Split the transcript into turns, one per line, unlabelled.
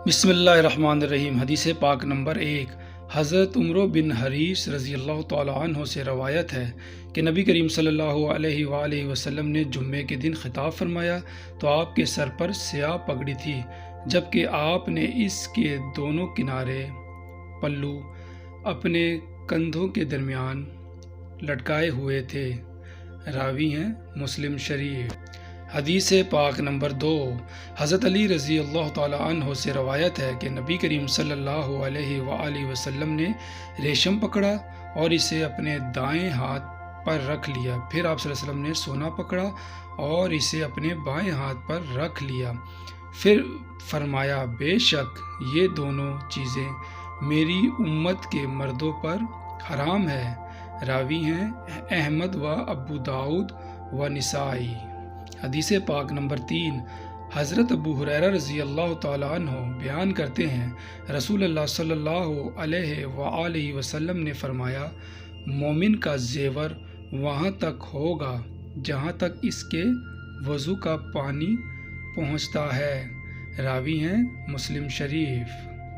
بسم اللہ الرحمن الرحیم۔ حدیث پاک نمبر 1 حضرت عمر بن حریث رضی اللہ تعالی عنہ سے روایت ہے کہ نبی کریم صلی اللہ علیہ وآلہ وسلم نے جمعے کے دن خطاب فرمایا تو آپ کے سر پر سیاہ پگڑی تھی، جبکہ آپ نے اس کے دونوں کنارے پلو اپنے کندھوں کے درمیان لٹکائے ہوئے تھے۔ راوی ہیں مسلم شریف۔ حدیث پاک نمبر 2 حضرت علی رضی اللہ تعالی عنہ سے روایت ہے کہ نبی کریم صلی اللہ علیہ وآلہ وسلم نے ریشم پکڑا اور اسے اپنے دائیں ہاتھ پر رکھ لیا، پھر آپ صلی اللہ علیہ وسلم نے سونا پکڑا اور اسے اپنے بائیں ہاتھ پر رکھ لیا، پھر فرمایا بے شک یہ دونوں چیزیں میری امت کے مردوں پر حرام ہے۔ راوی ہیں احمد و ابو داؤد و نسائی۔ حدیث پاک نمبر 3 حضرت ابو ہریرہ رضی اللہ تعالی عنہ بیان کرتے ہیں رسول اللہ صلی اللہ علیہ وآلہ وسلم نے فرمایا مومن کا زیور وہاں تک ہوگا جہاں تک اس کے وضو کا پانی پہنچتا ہے۔ راوی ہیں مسلم شریف۔